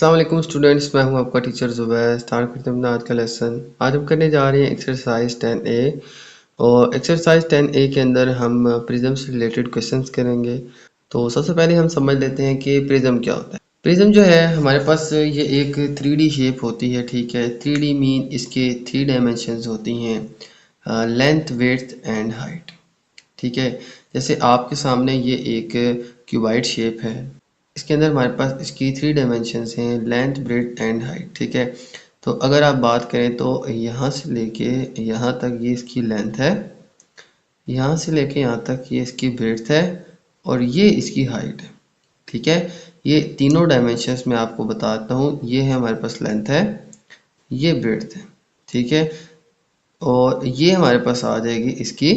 अस्सलाम वालेकुम स्टूडेंट्स, मैं हूं आपका टीचर ज़ुबैर। स्टार्ट करते हैं अपना आज का लेसन। आज हम करने जा रहे हैं एक्सरसाइज 10A और एक्सरसाइज 10A के अंदर हम प्रिज्म से रिलेटेड क्वेश्चंस करेंगे। तो सबसे पहले हम समझ लेते हैं कि प्रिज्म क्या होता है। प्रिज्म जो है हमारे पास ये एक 3D शेप होती है, ठीक है। 3D मीन इसके 3 डायमेंशंस होती हैं, लेंथ, विड्थ एंड हाइट, ठीक है। जैसे आपके सामने ये एक क्यूबाइड शेप है, इसके अंदर हमारे पास इसकी 3 डायमेंशंस हैं, लेंथ, ब्रेड्थ एंड हाइट, ठीक है। तो अगर आप बात करें तो यहाँ से लेके यहाँ तक ये इसकी लेंथ है, यहाँ से लेके यहाँ तक ये इसकी ब्रेड्थ है और ये इसकी हाइट है, ठीक है। ये तीनों डायमेंशंस मैं आपको बताता हूँ। ये है हमारे पास लेंथ है, ये ब्रेड्थ है, ठीक है, और ये हमारे पास आ जाएगी इसकी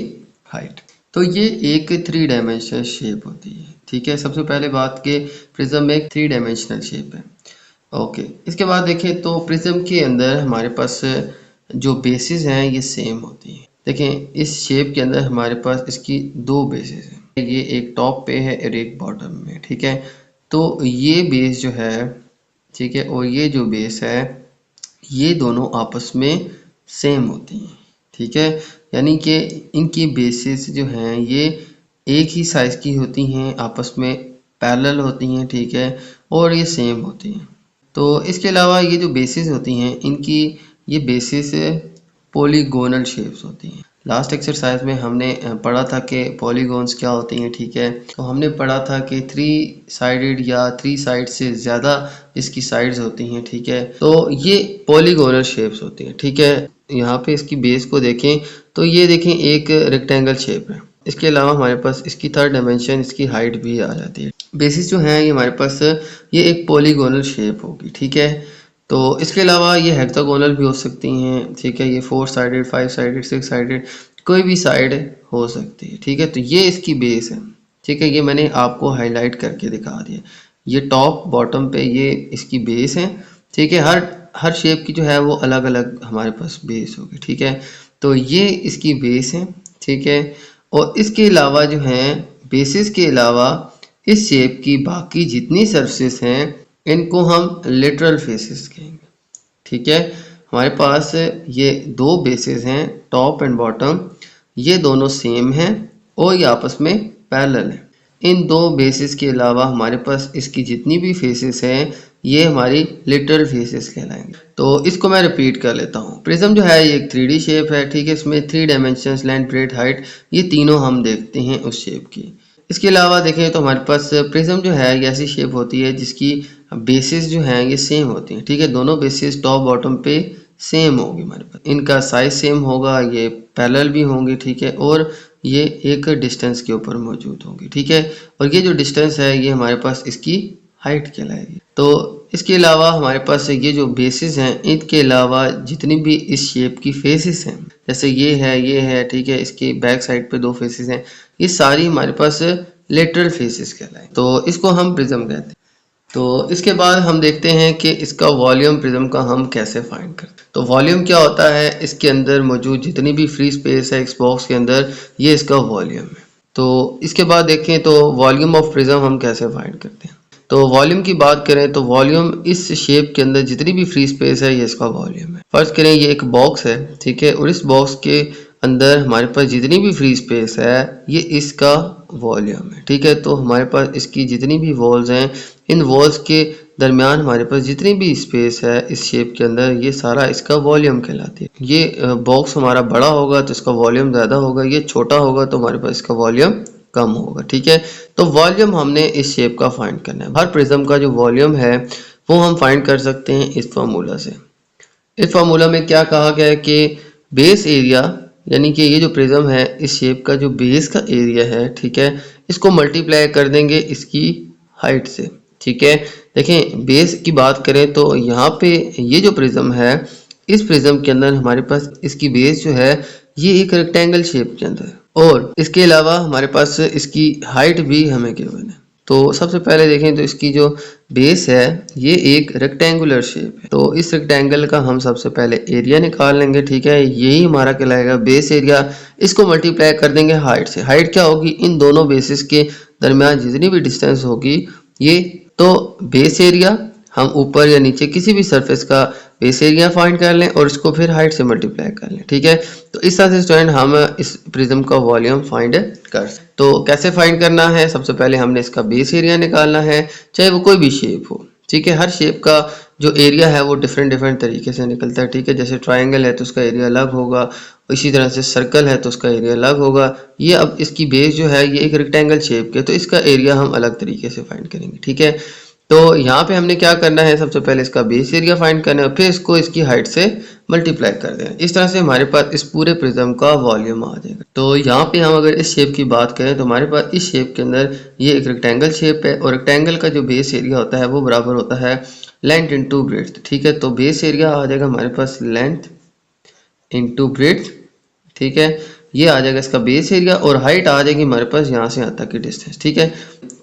हाइट। तो ये एक 3 डायमेंशनल शेप होती है, ठीक है। सबसे पहले बात के प्रिज्म एक 3 डायमेंशनल शेप है, ओके। इसके बाद देखें तो प्रिज्म के अंदर हमारे पास जो बेसिस हैं ये सेम होती हैं। देखें इस शेप के अंदर हमारे पास इसकी 2 बेसिस हैं, ये एक टॉप पे है और एक बॉटम में, ठीक है। तो ये बेस जो है, ठीक है, और ये जो बेस है ये दोनों आपस में सेम होती हैं, ठीक है। यानी कि इनकी बेसिस जो हैं ये एक ही साइज़ की होती हैं, आपस में पैरेलल होती हैं, ठीक है, और ये सेम होती हैं। तो इसके अलावा ये जो बेसिस होती हैं इनकी ये बेसिस पॉलीगोनल शेप्स होती हैं। लास्ट एक्सरसाइज में हमने पढ़ा था कि पॉलीगॉन्स क्या होती हैं, ठीक है। तो हमने पढ़ा था कि 3 साइडेड या 3 साइड से ज़्यादा इसकी साइड्स होती हैं, ठीक है। तो ये पॉलीगोनल शेप्स होती हैं, ठीक है। यहाँ पे इसकी बेस को देखें तो ये देखें एक रेक्टेंगल शेप है। इसके अलावा हमारे पास इसकी 3rd डायमेंशन इसकी हाइट भी आ जाती है। बेसिस जो है ये हमारे पास ये एक पॉलीगोनल शेप होगी, ठीक है। तो इसके अलावा ये हेक्सागोनल भी हो सकती हैं, ठीक है। ये 4 साइडेड, 5 साइडेड, 6 साइडेड, कोई भी साइड हो सकती है, ठीक है। तो ये इसकी बेस है, ठीक है। ये मैंने आपको हाईलाइट करके दिखा दिया। ये टॉप बॉटम पे ये इसकी बेस है, ठीक है। हर शेप की जो है वो अलग अलग हमारे पास बेस होगी, ठीक है। तो ये इसकी बेस है, ठीक है। और इसके अलावा जो है बेसिस के अलावा इस शेप की बाकी जितनी सरफेस हैं इनको हम लेटरल फेसेस कहेंगे, ठीक है। हमारे पास ये 2 बेसिस हैं, टॉप एंड बॉटम, ये दोनों सेम हैं और ये आपस में पैरेलल हैं। इन 2 बेसिस के अलावा हमारे पास इसकी जितनी भी फेसेस हैं ये हमारी लिटरल फेसेस कहलाएंगे। तो इसको मैं रिपीट कर लेता हूँ। प्रिज्म जो है ये एक 3D शेप है, ठीक है। इसमें 3 डायमेंशंस, लेंथ, ब्रेड्थ, हाइट, ये तीनों हम देखते हैं उस शेप की। इसके अलावा देखें तो हमारे पास प्रिज्म जो है ये ऐसी शेप होती है जिसकी बेसिस जो हैं ये सेम होती हैं, ठीक है। दोनों बेसिस टॉप बॉटम पे सेम होगी हमारे पास, इनका साइज सेम होगा, ये पैरेलल भी होंगे, ठीक है, और ये एक डिस्टेंस के ऊपर मौजूद होंगी, ठीक है। और ये जो डिस्टेंस है ये हमारे पास इसकी हाइट कहलाएगी। तो इसके अलावा हमारे पास ये जो बेसिस हैं इनके अलावा जितनी भी इस शेप की फेसेस हैं, जैसे ये है, ठीक है, इसके बैक साइड पे 2 फेसेस हैं, ये सारी हमारे पास लेटरल फेसेस कहलाएंगे। तो इसको हम प्रिज्म कहते हैं। तो इसके बाद हम देखते हैं कि इसका वॉल्यूम प्रिज्म का हम कैसे फाइंड करते हैं। तो वॉल्यूम क्या होता है, इसके अंदर मौजूद जितनी भी फ्री स्पेस है इस बॉक्स के अंदर ये इसका वॉल्यूम है। तो इसके बाद देखें तो वॉल्यूम ऑफ प्रिज्म हम कैसे फाइंड करते हैं। तो वॉल्यूम की बात करें तो वॉल्यूम इस शेप के अंदर जितनी भी फ्री स्पेस है ये इसका वॉल्यूम है। फर्ज करें ये एक बॉक्स है, ठीक है, और इस बॉक्स के अंदर हमारे पास जितनी भी फ्री स्पेस है ये इसका वॉल्यूम है, ठीक है। तो हमारे पास इसकी जितनी भी वॉल्स हैं इन वॉल्स के दरमियान हमारे पास जितनी भी स्पेस है इस शेप के अंदर ये सारा इसका वॉल्यूम कहलाती है। ये बॉक्स हमारा बड़ा होगा तो इसका वॉल्यूम ज़्यादा होगा, ये छोटा होगा तो हमारे पास इसका वॉल्यूम कम होगा, ठीक है। तो वॉल्यूम हमने इस शेप का फाइंड करना है। हर प्रिज्म का जो वॉल्यूम है वो हम फाइंड कर सकते हैं इस फार्मूला से। इस फार्मूला में क्या कहा गया है कि बेस एरिया, यानी कि ये जो प्रिज्म है इस शेप का जो बेस का एरिया है, ठीक है, इसको मल्टीप्लाई कर देंगे इसकी हाइट से, ठीक है। देखें बेस की बात करें तो यहाँ पे ये जो प्रिज्म है इस प्रिज्म के अंदर हमारे पास इसकी बेस जो है ये एक रेक्टेंगल शेप के अंदर, और इसके अलावा हमारे पास इसकी हाइट भी हमें गिवन है। तो सबसे पहले देखें तो इसकी जो बेस है ये एक रेक्टेंगुलर शेप है, तो इस रेक्टेंगल का हम सबसे पहले एरिया निकाल लेंगे, ठीक है। यही हमारा कहलाएगा बेस एरिया। इसको मल्टीप्लाई कर देंगे हाइट से। हाइट क्या होगी, इन दोनों बेसिस के दरमियान जितनी भी डिस्टेंस होगी ये, तो बेस एरिया हम ऊपर या नीचे किसी भी सरफेस का बेस एरिया फाइंड कर लें और इसको फिर हाइट से मल्टीप्लाई कर लें, ठीक है। तो इस तरह से स्टूडेंट हम इस प्रिज्म का वॉल्यूम फाइंड कर। तो कैसे फाइंड करना है, सबसे पहले हमने इसका बेस एरिया निकालना है, चाहे वो कोई भी शेप हो, ठीक है। हर शेप का जो एरिया है वो डिफरेंट तरीके से निकलता है, ठीक है। जैसे ट्राइंगल है तो उसका एरिया अलग होगा, इसी तरह से सर्कल है तो उसका एरिया अलग होगा। ये अब इसकी बेस जो है ये एक रेक्टेंगल शेप के, तो इसका एरिया हम अलग तरीके से फाइंड करेंगे, ठीक है। तो यहाँ पे हमने क्या करना है, सबसे पहले इसका बेस एरिया फाइंड करना है, फिर इसको इसकी हाइट से मल्टीप्लाई कर देना। इस तरह से हमारे पास इस पूरे प्रिज्म का वॉल्यूम आ जाएगा। तो यहाँ पे हम अगर इस शेप की बात करें तो हमारे पास इस शेप के अंदर ये एक रेक्टेंगल शेप है और रेक्टेंगल का जो बेस एरिया होता है वो बराबर होता है लेंथ इंटू ब्रेड्थ, ठीक है। तो बेस एरिया आ जाएगा हमारे पास लेंथ इंटू ब्रेड्थ, ठीक है। ये आ जाएगा इसका बेस एरिया और हाइट आ जाएगी हमारे पास यहाँ से यहाँ तक की डिस्टेंस, ठीक है।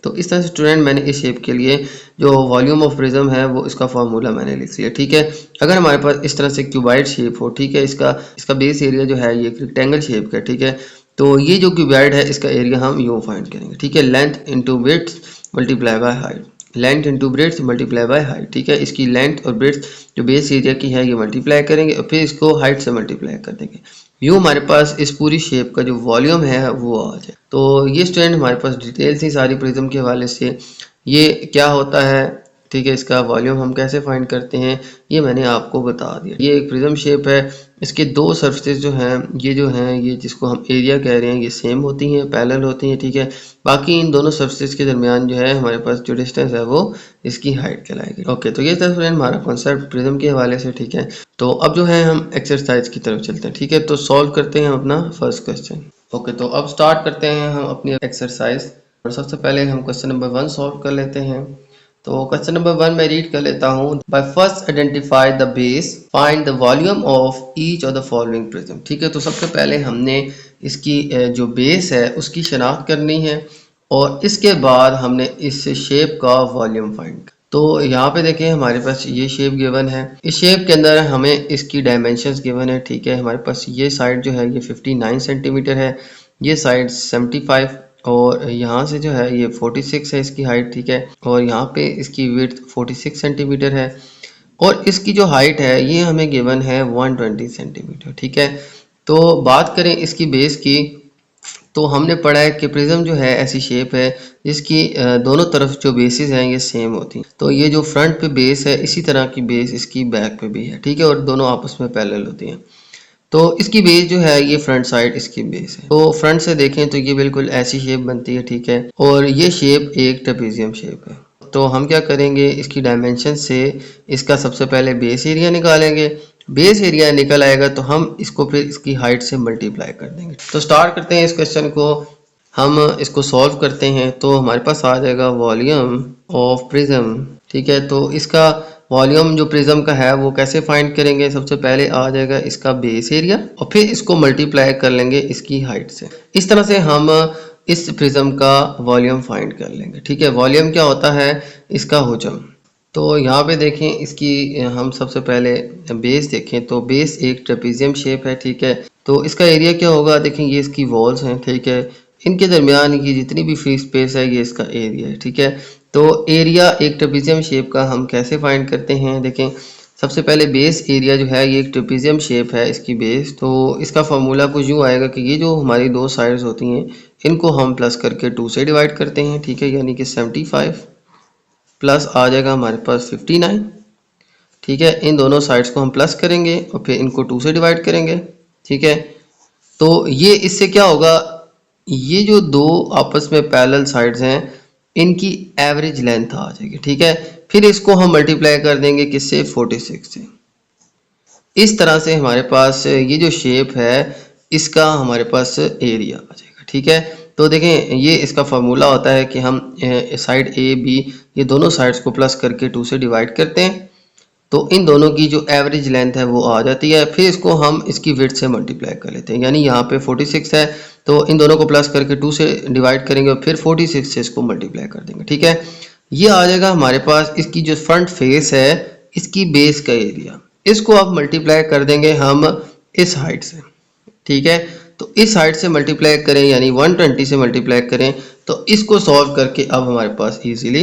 तो इस तरह से स्टूडेंट मैंने इस शेप के लिए जो वॉल्यूम ऑफ प्रिज्म है वो इसका फार्मूला मैंने लिख लिया, ठीक है। अगर हमारे पास इस तरह से क्यूबाइड शेप हो, ठीक है, इसका बेस एरिया जो है ये एक रेक्टेंगल शेप का, ठीक है। तो ये जो क्यूबाइड है इसका एरिया हम यूँ फाइंड करेंगे, ठीक है। Length into breadth multiply by height, length into breadth multiply by height, ठीक है। इसकी लेंथ और ब्रेड्थ जो बेस एरिया की है ये मल्टीप्लाई करेंगे और फिर इसको हाइट से मल्टीप्लाई कर देंगे। यूँ हमारे पास इस पूरी शेप का जो वॉल्यूम है वो आ जाए। तो ये स्टूडेंट हमारे पास डिटेल थी सारी प्रिज्म के हवाले से, ये क्या होता है, ठीक है। इसका वॉल्यूम हम कैसे फाइंड करते हैं ये मैंने आपको बता दिया। ये एक प्रिज्म शेप है, इसके दो सरफेस जो हैं ये जिसको हम एरिया कह रहे हैं ये सेम होती हैं, पैरेलल होती हैं, ठीक है। बाकी इन दोनों सरफेस के दरमियान जो है हमारे पास जो डिस्टेंस है वो इसकी हाइट कहलाएगी। ओके, तो ये था फ्रेंड हमारा कॉन्सेप्ट प्रिज्म के हवाले से, ठीक है। तो अब जो है हम एक्सरसाइज की तरफ चलते हैं, ठीक है। तो सॉल्व करते हैं अपना फर्स्ट क्वेश्चन। ओके, तो अब स्टार्ट करते हैं हम अपनी एक्सरसाइज और सबसे पहले हम क्वेश्चन नंबर 1 सॉल्व कर लेते हैं। तो क्वेश्चन नंबर 1 मैं रीड कर लेता हूँ। By first identify the base, find the volume of each of the following prism, ठीक है। तो सबसे पहले हमने इसकी जो बेस है उसकी शनाख्त करनी है और इसके बाद हमने इस शेप का वॉल्यूम फाइंड। तो यहाँ पे देखें हमारे पास ये शेप गिवन है, इस शेप के अंदर हमें इसकी डायमेंशंस गिवन है, ठीक है। हमारे पास ये साइड जो है ये 59 सेंटीमीटर है, ये साइड 75 और यहाँ से जो है ये 46 है इसकी हाइट, ठीक है। और यहाँ पे इसकी विड्थ 46 सेंटीमीटर है और इसकी जो हाइट है ये हमें गिवन है 120 सेंटीमीटर, ठीक है। तो बात करें इसकी बेस की, तो हमने पढ़ा है कि प्रिज्म जो है ऐसी शेप है जिसकी दोनों तरफ जो बेसिस हैं ये सेम होती हैं। तो ये जो फ्रंट पे बेस है इसी तरह की बेस इसकी बैक पे भी है, ठीक है, और दोनों आपस में पैरेलल होती हैं। तो इसकी बेस जो है ये फ्रंट साइड इसकी बेस है। तो फ्रंट से देखें तो ये बिल्कुल ऐसी शेप बनती है, ठीक है। और ये शेप एक ट्रेपेजियम शेप है। तो हम क्या करेंगे, इसकी डायमेंशन से इसका सबसे पहले बेस एरिया निकालेंगे। बेस एरिया निकल आएगा तो हम इसको फिर इसकी हाइट से मल्टीप्लाई कर देंगे। तो स्टार्ट करते हैं इस क्वेश्चन को, हम इसको सॉल्व करते हैं। तो हमारे पास आ जाएगा वॉल्यूम ऑफ प्रिज्म, ठीक है। तो इसका वॉल्यूम जो प्रिज्म का है वो कैसे फाइंड करेंगे, सबसे पहले आ जाएगा इसका बेस एरिया और फिर इसको मल्टीप्लाई कर लेंगे इसकी हाइट से। इस तरह से हम इस प्रिज्म का वॉल्यूम फाइंड कर लेंगे, ठीक है। वॉल्यूम क्या होता है, इसका हुजम। तो यहाँ पे देखें इसकी हम सबसे पहले बेस देखें तो बेस एक ट्रेपेजियम शेप है, ठीक है। तो इसका एरिया क्या होगा, देखें ये इसकी वॉल्स हैं, ठीक है, इनके दरमियान की जितनी भी फ्री स्पेस है ये इसका एरिया है, ठीक है। तो एरिया एक ट्रेपेजियम शेप का हम कैसे फाइंड करते हैं, देखें सबसे पहले बेस एरिया जो है ये एक ट्रेपेजियम शेप है इसकी बेस। तो इसका फार्मूला कुछ यूँ आएगा कि ये जो हमारी दो साइड्स होती हैं इनको हम प्लस करके 2 से डिवाइड करते हैं, ठीक है। यानी कि 75 प्लस आ जाएगा हमारे पास 59, ठीक है। इन दोनों साइड्स को हम प्लस करेंगे और फिर इनको 2 से डिवाइड करेंगे, ठीक है। तो ये इससे क्या होगा, ये जो दो आपस में पैरेलल साइड्स हैं इनकी एवरेज लेंथ आ जाएगी, ठीक है। फिर इसको हम मल्टीप्लाई कर देंगे किससे, 46 से। इस तरह से हमारे पास ये जो शेप है इसका हमारे पास एरिया आ जाएगा, ठीक है। तो देखें ये इसका फार्मूला होता है कि हम साइड ए बी ये दोनों साइड्स को प्लस करके 2 से डिवाइड करते हैं तो इन दोनों की जो एवरेज लेंथ है वो आ जाती है। फिर इसको हम इसकी विड्थ से मल्टीप्लाई कर लेते हैं, यानी यहाँ पे 46 है तो इन दोनों को प्लस करके 2 से डिवाइड करेंगे और फिर 46 से इसको मल्टीप्लाई कर देंगे, ठीक है। ये आ जाएगा हमारे पास इसकी जो फ्रंट फेस है इसकी बेस का एरिया। इसको अब मल्टीप्लाई कर देंगे हम इस हाइट से, ठीक है। तो इस हाइट से मल्टीप्लाई करें यानी 120 से मल्टीप्लाई करें तो इसको सॉल्व करके अब हमारे पास easily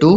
2،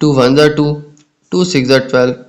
2 1 2، 2 6 12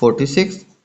46،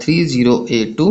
3082،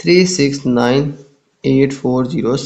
369840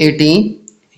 18،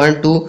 1 2،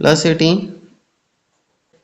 + 18،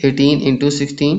18 × 16،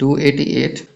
288،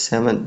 7،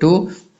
2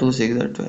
2 6 12،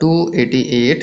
288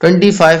25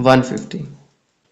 150۔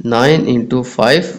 9 into 5.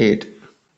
8.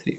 3.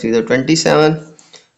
3 27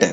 10.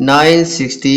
960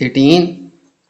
18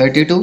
32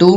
2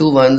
2 1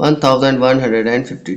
1152.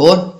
4.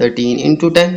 13 × 10،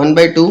1/2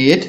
8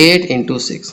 8 × 6.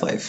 5.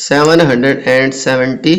770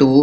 2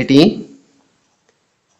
18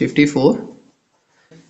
54،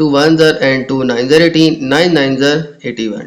2 1s and 2 9s 18، 9 9s 81.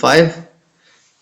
5،